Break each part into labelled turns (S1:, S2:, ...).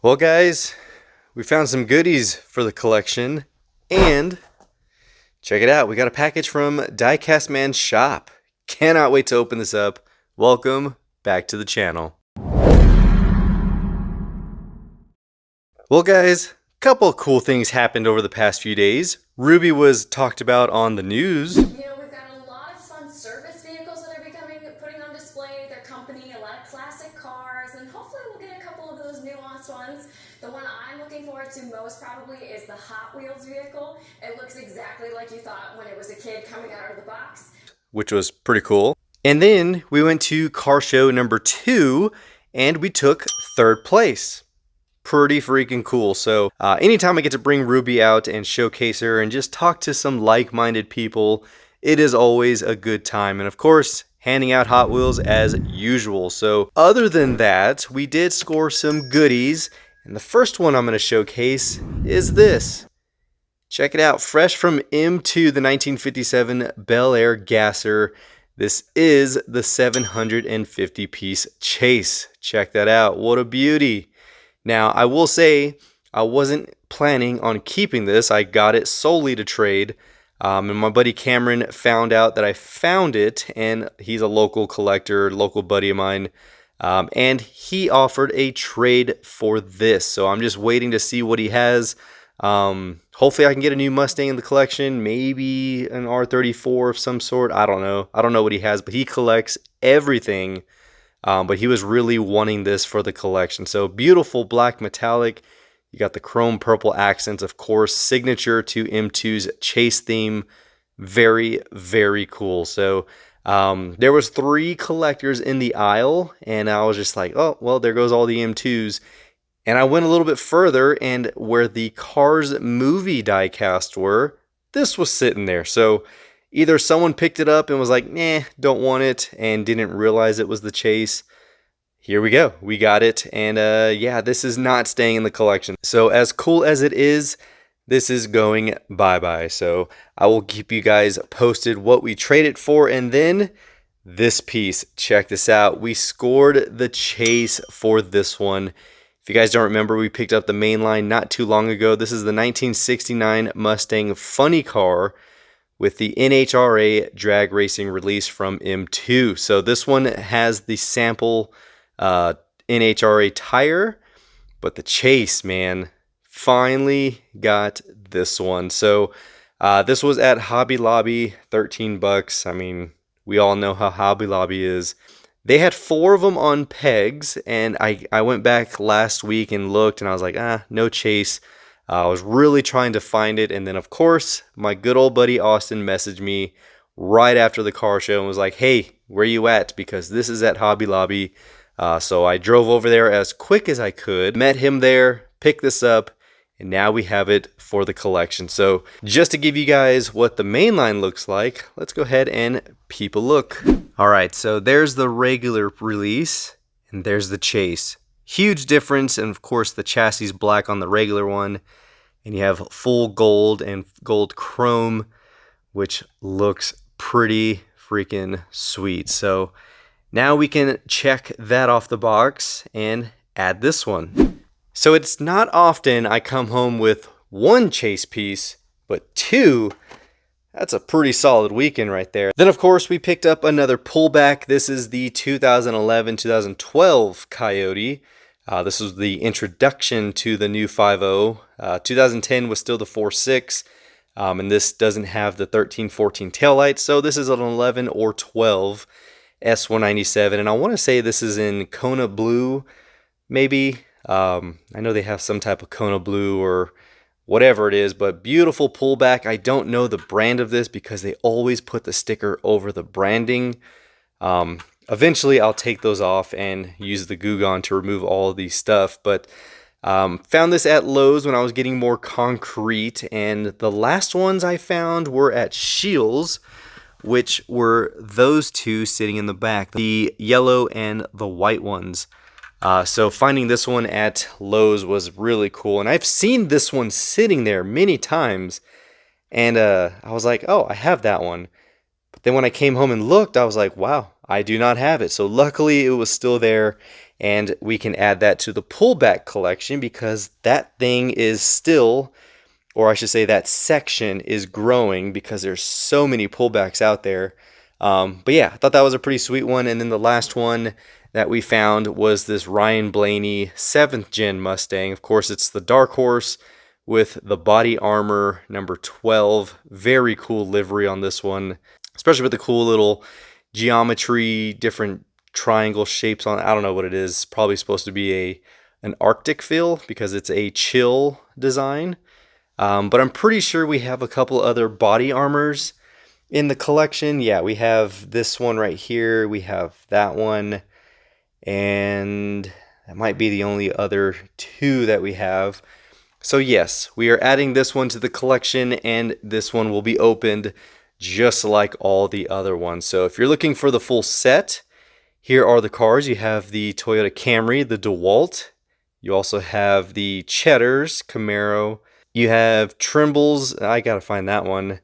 S1: Well, guys, we found some goodies for the collection, and check it out. We got a package from Diecast Man's shop. Cannot wait to open this up. Welcome back to the channel. Well, guys, a couple of cool things happened over the past few days. Ruby was talked about on the news.
S2: You know, we've got a lot of fun service vehicles that are putting on display their company, a lot of classic cars, and hopefully we'll get a couple of those nuanced ones. The one I'm looking forward to most probably is the Hot Wheels vehicle. It looks exactly like you thought when it was a kid coming out of the box,
S1: Which was pretty cool. And then we went to car show number 2 and we took 3rd place. Pretty freaking cool. So anytime I get to bring Ruby out and showcase her and just talk to some like-minded people, it is always a good time. And of course, handing out Hot Wheels as usual. So other than that, we did score some goodies. And the first one I'm going to showcase is this. Check it out. Fresh from M2, the 1957 Bel Air Gasser. This is the 750-piece Chase. Check that out. What a beauty. Now, I will say I wasn't planning on keeping this. I got it solely to trade. And my buddy Cameron found out that I found it, and he's a local collector, local buddy of mine. And he offered a trade for this. So I'm just waiting to see what he has. Hopefully I can get a new Mustang in the collection, maybe an R34 of some sort. I don't know. I don't know what he has, but he collects everything. But he was really wanting this for the collection. So beautiful black metallic. You got the chrome purple accents, of course, signature to M2's Chase theme. Very, very cool. So there was 3 collectors in the aisle, and I was just like, oh, well, there goes all the M2s. And I went a little bit further, and where the Cars movie diecast were, this was sitting there. So either someone picked it up and was like, nah, don't want it, and didn't realize it was the Chase. Here we go. We got it. And yeah, this is not staying in the collection. So as cool as it is, this is going bye-bye. So I will keep you guys posted what we traded for. And then this piece, check this out. We scored the Chase for this one. If you guys don't remember, we picked up the mainline not too long ago. This is the 1969 Mustang Funny Car with the NHRA drag racing release from M2. So this one has the sample NHRA tire, but the Chase, man, finally got this one. So this was at Hobby Lobby, 13 bucks. I mean, we all know how Hobby Lobby is. They had 4 of them on pegs, and I went back last week and looked, and I was like, no Chase. I was really trying to find it, and then of course my good old buddy Austin messaged me right after the car show and was like, hey, where you at? Because this is at Hobby Lobby. So I drove over there as quick as I could, met him there, picked this up, and now we have it for the collection. So just to give you guys what the mainline looks like, let's go ahead and peep a look. All right, so there's the regular release, and there's the Chase. Huge difference, and of course the chassis is black on the regular one, and you have full gold and gold chrome, which looks pretty freaking sweet. So now we can check that off the box and add this one. So it's not often I come home with 1 Chase piece, but 2. That's a pretty solid weekend right there. Then of course we picked up another pullback. This is the 2011-2012 Coyote. This was the introduction to the new 5.0. 2010 was still the 4.6, and this doesn't have the 13-14 taillights. So this is an 11 or 12 S197, and I want to say this is in Kona Blue, maybe. I know they have some type of Kona Blue or whatever it is, but beautiful pullback. I don't know the brand of this because they always put the sticker over the branding. Eventually I'll take those off and use the Goo Gone to remove all of these stuff, but found this at Lowe's when I was getting more concrete, and the last ones I found were at Scheels, which were those 2 sitting in the back, the yellow and the white ones. So finding this one at Lowe's was really cool, and I've seen this one sitting there many times, and I was like, oh, I have that one. But then when I came home and looked, I was like, wow, I do not have it. So luckily it was still there, and we can add that to the pullback collection because that thing is still, or I should say that section is growing because there's so many pullbacks out there. But yeah, I thought that was a pretty sweet one. And then the last one that we found was this Ryan Blaney 7th gen Mustang. Of course, it's the Dark Horse with the body armor number 12. Very cool livery on this one, especially with the cool little geometry, different triangle shapes on. I don't know what it is. Probably supposed to be an Arctic feel because it's a chill design. But I'm pretty sure we have a couple other body armors in the collection. Yeah, we have this one right here. We have that one. And that might be the only other two that we have. So yes, we are adding this one to the collection, and this one will be opened just like all the other ones. So if you're looking for the full set, here are the cars. You have the Toyota Camry, the DeWalt. You also have the Cheddars Camaro. You have Trimble's, I gotta find that one.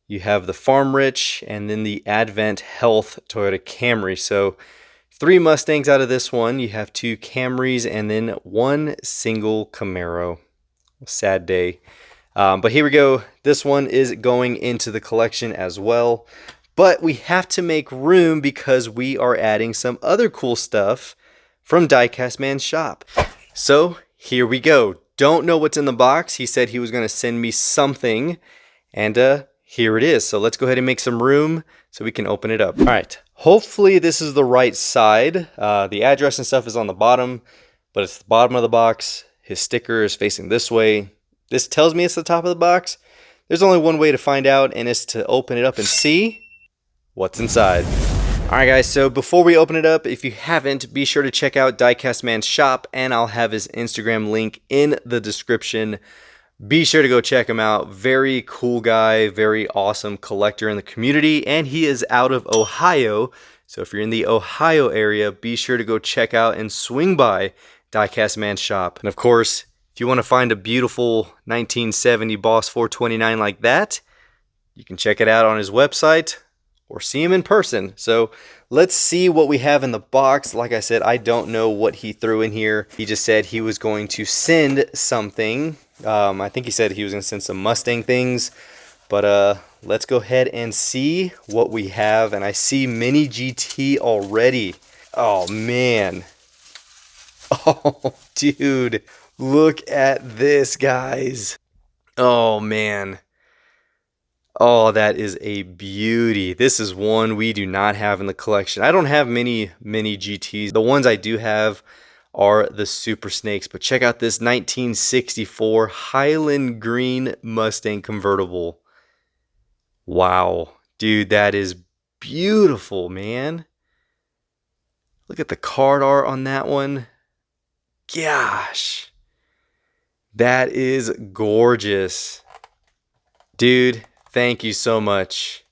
S1: You have the Farm Rich, and then the Advent Health Toyota Camry. So 3 Mustangs out of this one. You have 2 Camrys and then 1 single Camaro. Sad day. But here we go. This one is going into the collection as well. But we have to make room because we are adding some other cool stuff from Diecast Man's shop. So here we go. Don't know what's in the box. He said he was going to send me something. And here it is. So let's go ahead and make some room so we can open it up. All right. Hopefully this is the right side. The address and stuff is on the bottom, but it's the bottom of the box. His sticker is facing this way. This tells me it's the top of the box. There's only one way to find out, and it's to open it up and see what's inside. Alright guys, so before we open it up, if you haven't, be sure to check out Diecast Man's shop, and I'll have his Instagram link in the description. Be sure to go check him out. Very cool guy, very awesome collector in the community, and he is out of Ohio. So if you're in the Ohio area, be sure to go check out and swing by Diecast Man's shop. And of course, if you want to find a beautiful 1970 Boss 429 like that, you can check it out on his website or see him in person. So let's see what we have in the box. Like I said, I don't know what he threw in here. He just said he was going to send something. I think he said he was going to send some Mustang things. But let's go ahead and see what we have. And I see Mini GT already. Oh, man. Oh, dude. Look at this, guys. Oh, man. Oh, that is a beauty. This is one we do not have in the collection. I don't have many Mini GTs. The ones I do have are the Super Snakes. But check out this 1964 Highland Green Mustang convertible. Wow. Dude, that is beautiful, man. Look at the card art on that one. Gosh. That is gorgeous. Dude, thank you so much.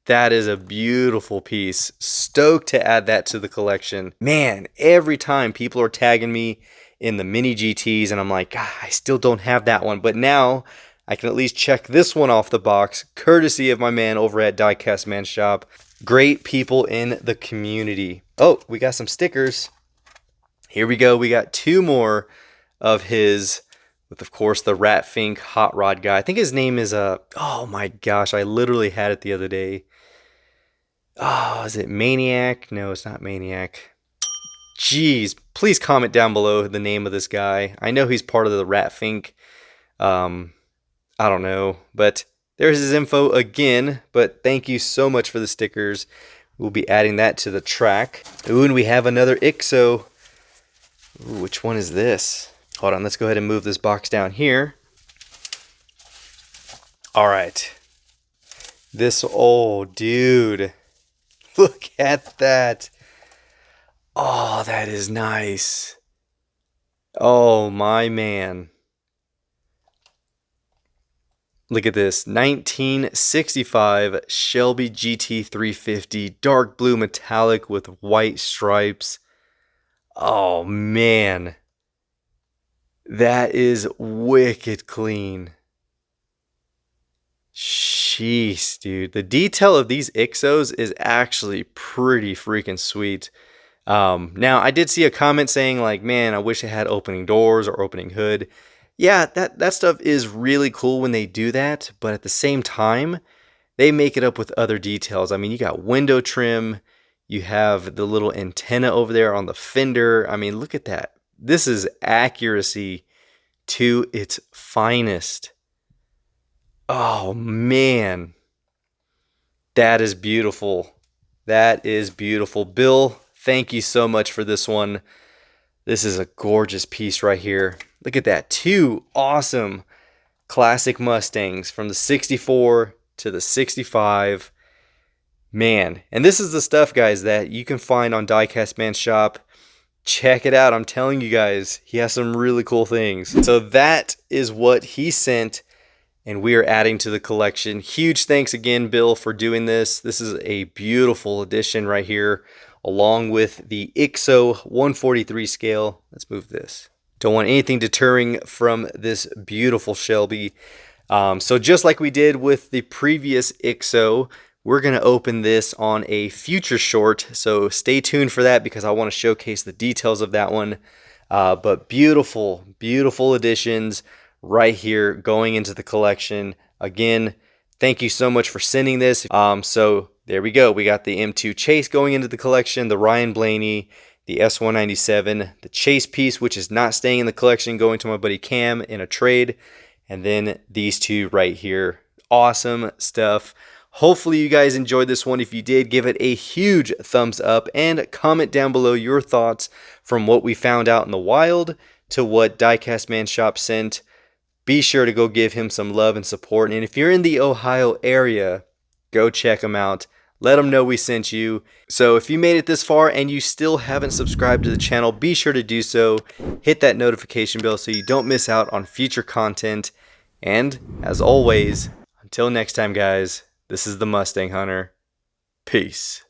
S1: That is a beautiful piece. Stoked to add that to the collection. Man, every time people are tagging me in the Mini GTs and I'm like, God, I still don't have that one. But now I can at least check this one off the box, courtesy of my man over at Diecast Man Shop. Great people in the community. Oh, we got some stickers. Here we go. We got 2 more of his, with of course the Rat Fink hot rod guy. I think his name is oh my gosh, I literally had it the other day. Oh, is it Maniac? No, it's not Maniac. Jeez, please comment down below the name of this guy. I know he's part of the Rat Fink. I don't know, but there's his info again. But thank you so much for the stickers. We'll be adding that to the track. Ooh, and we have another IXO. Ooh, which one is this? Hold on, let's go ahead and move this box down here. All right. This, oh, dude. Look at that. Oh, that is nice. Oh, my man. Look at this. 1965 Shelby GT350. Dark blue metallic with white stripes. Oh, man. That is wicked clean. Jeez, dude. The detail of these IXOs is actually pretty freaking sweet. Now, I did see a comment saying like, man, I wish it had opening doors or opening hood. Yeah, that stuff is really cool when they do that, but at the same time, they make it up with other details. I mean, you got window trim, you have the little antenna over there on the fender. I mean, look at that. This is accuracy to its finest. Oh, man. That is beautiful. That is beautiful. Bill, thank you so much for this one. This is a gorgeous piece right here. Look at that. Two awesome classic Mustangs from the 64 to the 65. Man, and this is the stuff, guys, that you can find on Diecast Man's shop. Check it out. I'm telling you guys, he has some really cool things. So that is what he sent, and we are adding to the collection. Huge thanks again, Bill, for doing this. This is a beautiful addition right here, along with the IXO 143 scale. Let's move this. Don't want anything deterring from this beautiful Shelby. So just like we did with the previous IXO, we're going to open this on a future short. So stay tuned for that because I want to showcase the details of that one. But beautiful, beautiful additions right here going into the collection. Again, thank you so much for sending this. So there we go. We got the M2 Chase going into the collection, the Ryan Blaney, the S197, the Chase piece, which is not staying in the collection, going to my buddy Cam in a trade. And then these two right here. Awesome stuff. Hopefully you guys enjoyed this one. If you did, give it a huge thumbs up and comment down below your thoughts from what we found out in the wild to what Diecast Man Shop sent. Be sure to go give him some love and support. And if you're in the Ohio area, go check him out. Let him know we sent you. So if you made it this far and you still haven't subscribed to the channel, be sure to do so. Hit that notification bell so you don't miss out on future content. And as always, until next time, guys, this is the Mustang Hunter. Peace.